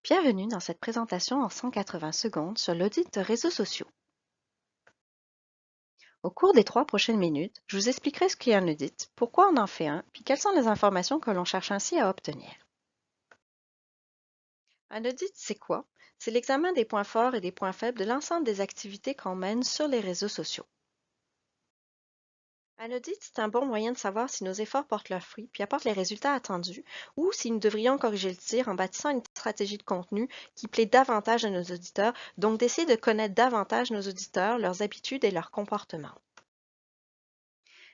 Bienvenue dans cette présentation en 180 secondes sur l'audit de réseaux sociaux. Au cours des 3 prochaines minutes, je vous expliquerai ce qu'est un audit, pourquoi on en fait un, puis quelles sont les informations que l'on cherche ainsi à obtenir. Un audit, c'est quoi? C'est l'examen des points forts et des points faibles de l'ensemble des activités qu'on mène sur les réseaux sociaux. Un audit, c'est un bon moyen de savoir si nos efforts portent leurs fruits puis apportent les résultats attendus, ou si nous devrions corriger le tir en bâtissant une stratégie de contenu qui plaît davantage à nos auditeurs, donc d'essayer de connaître davantage nos auditeurs, leurs habitudes et leurs comportements.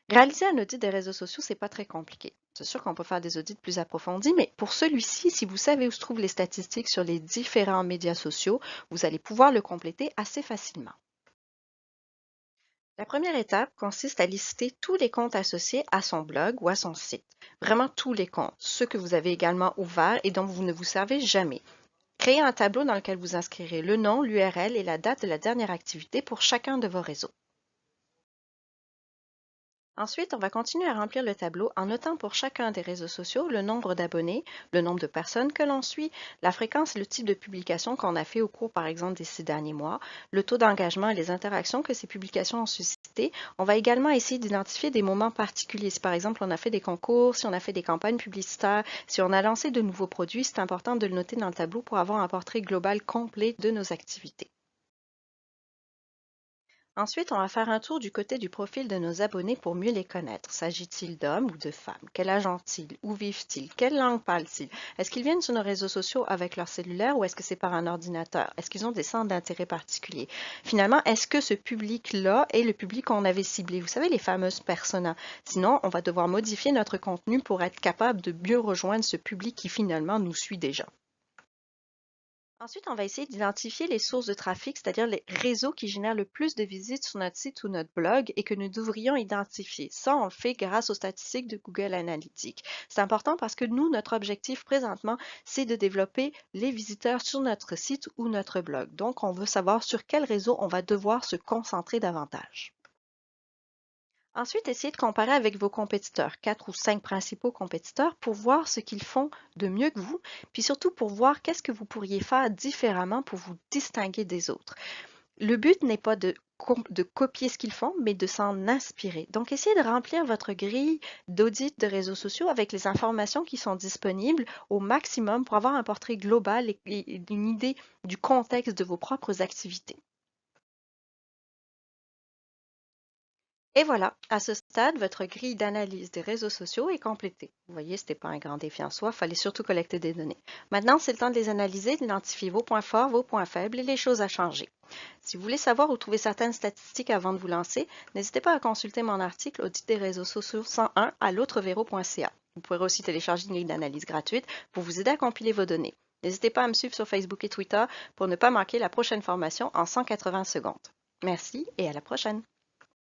Réaliser un audit des réseaux sociaux, c'est pas très compliqué. C'est sûr qu'on peut faire des audits plus approfondis, mais pour celui-ci, si vous savez où se trouvent les statistiques sur les différents médias sociaux, vous allez pouvoir le compléter assez facilement. La première étape consiste à lister tous les comptes associés à son blog ou à son site. Vraiment tous les comptes, ceux que vous avez également ouverts et dont vous ne vous servez jamais. Créez un tableau dans lequel vous inscrirez le nom, l'URL et la date de la dernière activité pour chacun de vos réseaux. Ensuite, on va continuer à remplir le tableau en notant pour chacun des réseaux sociaux le nombre d'abonnés, le nombre de personnes que l'on suit, la fréquence et le type de publication qu'on a fait au cours, par exemple, des 6 derniers mois, le taux d'engagement et les interactions que ces publications ont suscité. On va également essayer d'identifier des moments particuliers. Si, par exemple, on a fait des concours, si on a fait des campagnes publicitaires, si on a lancé de nouveaux produits, c'est important de le noter dans le tableau pour avoir un portrait global complet de nos activités. Ensuite, on va faire un tour du côté du profil de nos abonnés pour mieux les connaître. S'agit-il d'hommes ou de femmes? Quel âge ont-ils? Où vivent-ils? Quelle langue parlent-ils? Est-ce qu'ils viennent sur nos réseaux sociaux avec leur cellulaire ou est-ce que c'est par un ordinateur? Est-ce qu'ils ont des centres d'intérêt particuliers? Finalement, est-ce que ce public-là est le public qu'on avait ciblé? Vous savez, les fameuses personas. Sinon, on va devoir modifier notre contenu pour être capable de mieux rejoindre ce public qui finalement nous suit déjà. Ensuite, on va essayer d'identifier les sources de trafic, c'est-à-dire les réseaux qui génèrent le plus de visites sur notre site ou notre blog et que nous devrions identifier. Ça, on le fait grâce aux statistiques de Google Analytics. C'est important parce que nous, notre objectif présentement, c'est de développer les visiteurs sur notre site ou notre blog. Donc, on veut savoir sur quel réseau on va devoir se concentrer davantage. Ensuite, essayez de comparer avec vos compétiteurs, 4 ou 5 principaux compétiteurs, pour voir ce qu'ils font de mieux que vous, puis surtout pour voir qu'est-ce que vous pourriez faire différemment pour vous distinguer des autres. Le but n'est pas de copier ce qu'ils font, mais de s'en inspirer. Donc, essayez de remplir votre grille d'audit de réseaux sociaux avec les informations qui sont disponibles au maximum pour avoir un portrait global et une idée du contexte de vos propres activités. Et voilà, à ce stade, votre grille d'analyse des réseaux sociaux est complétée. Vous voyez, ce n'était pas un grand défi en soi, il fallait surtout collecter des données. Maintenant, c'est le temps de les analyser, d'identifier vos points forts, vos points faibles et les choses à changer. Si vous voulez savoir où trouver certaines statistiques avant de vous lancer, n'hésitez pas à consulter mon article Audit des réseaux sociaux 101 à l'autrevero.ca. Vous pourrez aussi télécharger une grille d'analyse gratuite pour vous aider à compiler vos données. N'hésitez pas à me suivre sur Facebook et Twitter pour ne pas manquer la prochaine formation en 180 secondes. Merci et à la prochaine!